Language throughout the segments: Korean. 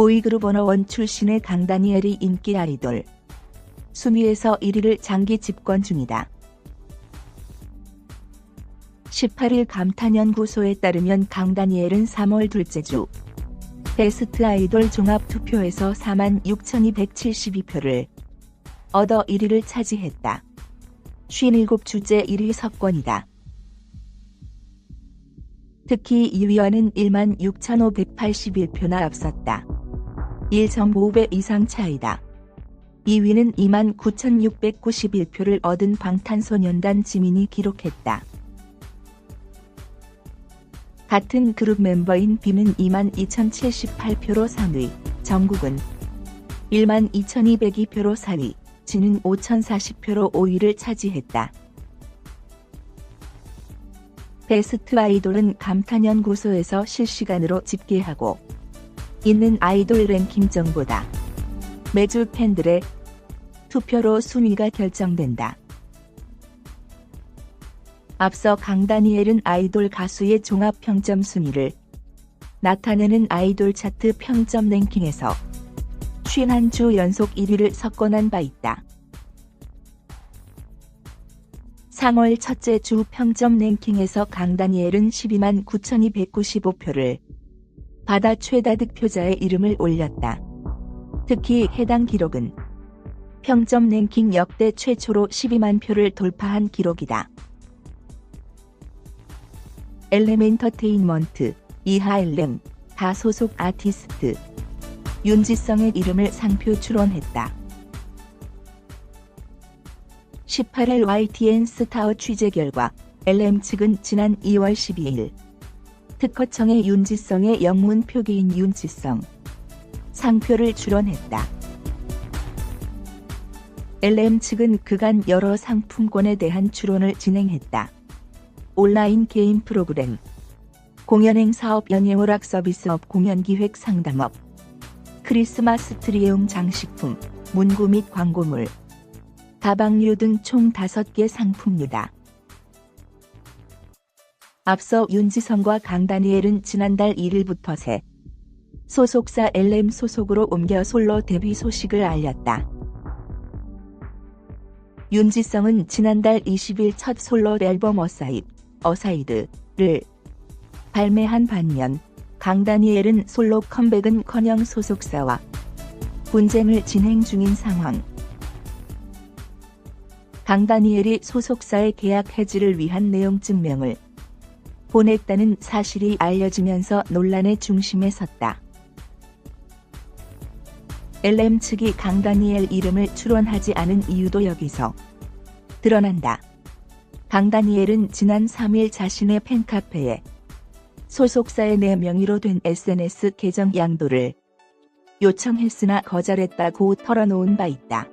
보이그룹 워너원 출신의 강다니엘이 인기 아이돌. 순위에서 1위를 장기 집권 중이다. 18일 감탄연구소에 따르면 강다니엘은 3월 둘째 주 베스트 아이돌 종합투표에서 46,272표를 얻어 1위를 차지했다. 57주째 1위 석권이다. 특히 2위와는 16,581표나 앞섰다. 1.5배 이상 차이다. 2위는 29,691표를 얻은 방탄소년단 지민이 기록했다. 같은 그룹 멤버인 빔은 22,078표로 3위, 정국은 12,202표로 4위, 진은 5,040표로 5위를 차지했다. 베스트 아이돌은 감탄연구소에서 실시간으로 집계하고 있는 아이돌 랭킹 정보다. 매주 팬들의 투표로 순위가 결정된다. 앞서 강다니엘은 아이돌 가수의 종합평점 순위를 나타내는 아이돌 차트 평점 랭킹에서 51주 연속 1위를 석권한 바 있다. 상월 첫째 주 평점 랭킹에서 강다니엘은 129,295표를 받아 최다 득표자의 이름을 올렸다. 특히 해당 기록은 평점 랭킹 역대 최초로 12만 표를 돌파한 기록이다. LM엔터테인먼트, 이하엘렘, 다 소속 아티스트, 윤지성의 이름을 상표 출원했다. 18일 YTN 스타어 취재 결과 LM 측은 지난 2월 12일 특허청에 윤지성의 영문 표기인 윤지성 상표를 출원했다. LM 측은 그간 여러 상품권에 대한 출원을 진행했다. 온라인 게임 프로그램, 공연행 사업 연예오락 서비스업 공연기획 상담업, 크리스마스 트리용 장식품, 문구 및 광고물, 가방류 등 총 5개 상품류다. 앞서 윤지성과 강다니엘은 지난달 1일부터 새 소속사 LM 소속으로 옮겨 솔로 데뷔 소식을 알렸다. 윤지성은 지난달 20일 첫 솔로 앨범 어사이드를 발매한 반면 강다니엘은 솔로 컴백은커녕 소속사와 분쟁을 진행 중인 상황. 강다니엘이 소속사의 계약 해지를 위한 내용 증명을 보냈다는 사실이 알려지면서 논란의 중심에 섰다. LM 측이 강다니엘 이름을 출원하지 않은 이유도 여기서 드러난다. 강다니엘은 지난 3일 자신의 팬카페에 소속사의 내 명의로 된 SNS 계정 양도를 요청했으나 거절했다고 털어놓은 바 있다.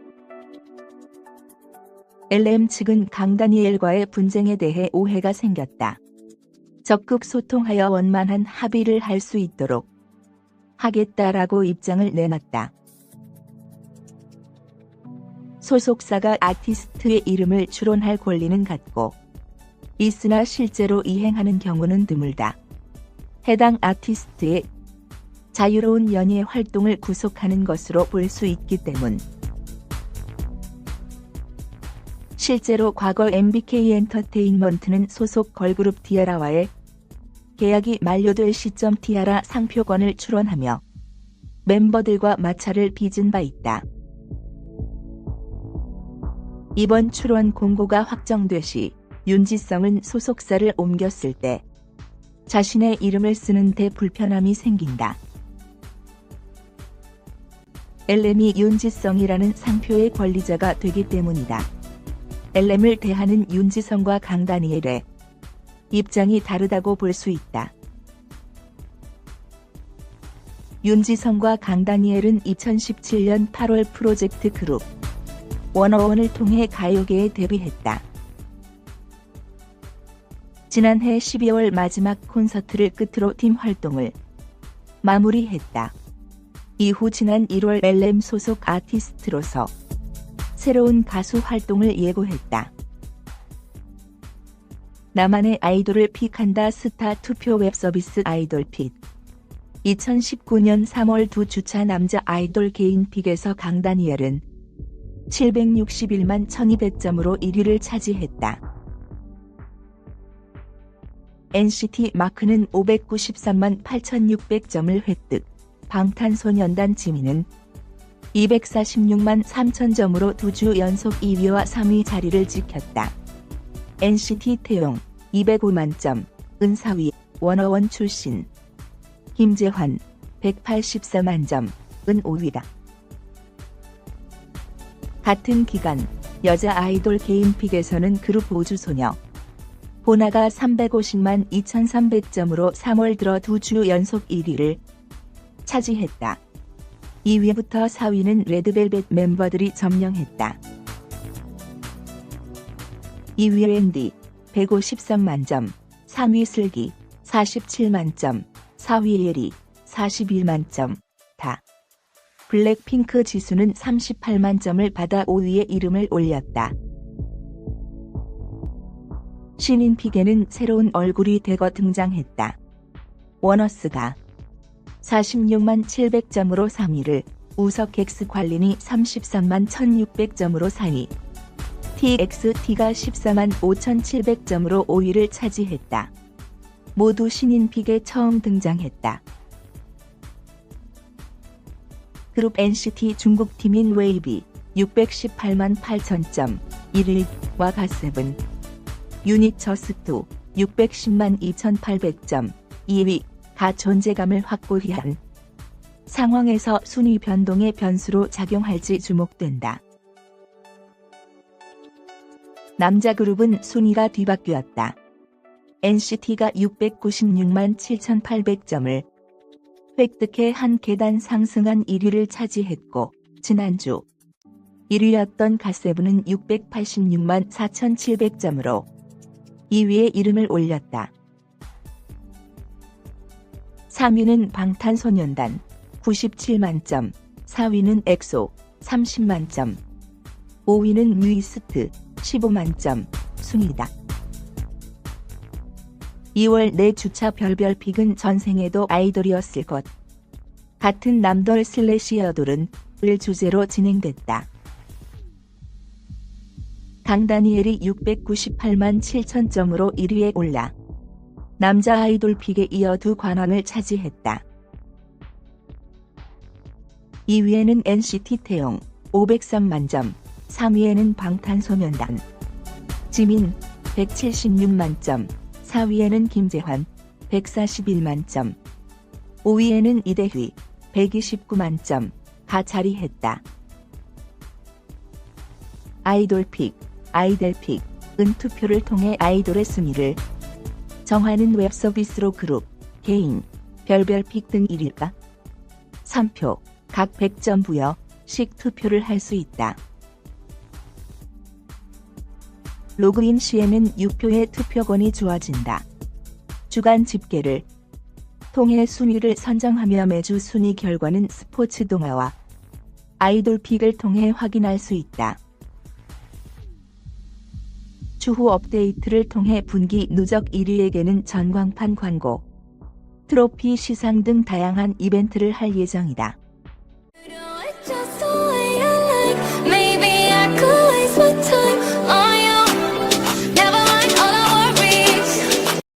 LM 측은 강다니엘과의 분쟁에 대해 오해가 생겼다. 적극 소통하여 원만한 합의를 할 수 있도록 하겠다라고 입장을 내놨다. 소속사가 아티스트의 이름을 출원할 권리는 갖고 있으나 실제로 이행하는 경우는 드물다. 해당 아티스트의 자유로운 연예 활동을 구속하는 것으로 볼 수 있기 때문. 실제로 과거 MBK 엔터테인먼트는 소속 걸그룹 티아라와의 계약이 만료될 시점 티아라 상표권을 출원하며 멤버들과 마찰을 빚은 바 있다. 이번 출원 공고가 확정돼 시 윤지성은 소속사를 옮겼을 때 자신의 이름을 쓰는 데 불편함이 생긴다. LM이 윤지성이라는 상표의 권리자가 되기 때문이다. LM을 대하는 윤지성과 강다니엘의 입장이 다르다고 볼 수 있다. 윤지성과 강다니엘은 2017년 8월 프로젝트 그룹 워너원을 통해 가요계에 데뷔했다. 지난해 12월 마지막 콘서트를 끝으로 팀 활동을 마무리했다. 이후 지난 1월 LM 소속 아티스트로서 새로운 가수 활동을 예고했다. 나만의 아이돌을 픽한다 스타 투표 웹서비스 아이돌핏. 2019년 3월 두 주차 남자 아이돌 개인픽에서 강다니엘은 761만 1200점으로 1위를 차지했다. NCT 마크는 593만 8600점을 획득, 방탄소년단 지민은 246만 3000점으로 2주 연속 2위와 3위 자리를 지켰다. NCT 태용 205만 점, 은 4위, 워너원 출신. 김재환 184만 점, 은 5위다. 같은 기간 여자 아이돌 개인픽에서는 그룹 우주소녀 보나가 350만 2300점으로 3월 들어 2주 연속 1위를 차지했다. 2위부터 4위는 레드벨벳 멤버들이 점령했다. 2위 웬디 153만 점, 3위 슬기 47만 점, 4위 예리 41만 점, 다. 블랙핑크 지수는 38만 점을 받아 5위에 이름을 올렸다. 신인픽에는 새로운 얼굴이 대거 등장했다. 워너스가 46만 700점으로 3위를, 우석 엑스관린이 33만 1600점으로 4위, TXT가 14만 5700점으로 5위를 차지했다. 모두 신인픽에 처음 등장했다. 그룹 NCT 중국팀인 웨이비 618만 8000점 1위와 갓세븐 유닛 저스트 610만 2800점 2위가 존재감을 확보한 상황에서 순위 변동의 변수로 작용할지 주목된다. 남자 그룹은 순위가 뒤바뀌었다. NCT가 696만 7800점을 획득해 한 계단 상승한 1위를 차지했고, 지난주 1위였던 갓세븐은 686만 4700점으로 2위에 이름을 올렸다. 3위는 방탄소년단 97만 점, 4위는 엑소 30만 점, 5위는 뉴이스트 15만 점 순이다. 2월 내 주차 별별픽은 전생에도 아이돌이었을 것 같은 남돌 슬래시 여돌은 을 주제로 진행됐다. 강다니엘이 698만 7000점으로 1위에 올라 남자 아이돌 픽에 이어 두 관왕을 차지했다. 2위에는 NCT 태용 503만 점, 3위에는 방탄소년단 지민 176만 점, 4위에는 김재환 141만 점, 5위에는 이대휘 129만 점가 자리했다. 아이돌픽, 아이델픽은 투표를 통해 아이돌의 순위를 정하는 웹서비스로 그룹, 개인, 별별픽 등 1위가 3표, 각 100점 부여씩 투표를 할 수 있다. 로그인 시에는 6표의 투표권이 주어진다. 주간 집계를 통해 순위를 선정하며 매주 순위 결과는 스포츠 동아와 아이돌픽을 통해 확인할 수 있다. 추후 업데이트를 통해 분기 누적 1위에게는 전광판 광고, 트로피 시상 등 다양한 이벤트를 할 예정이다.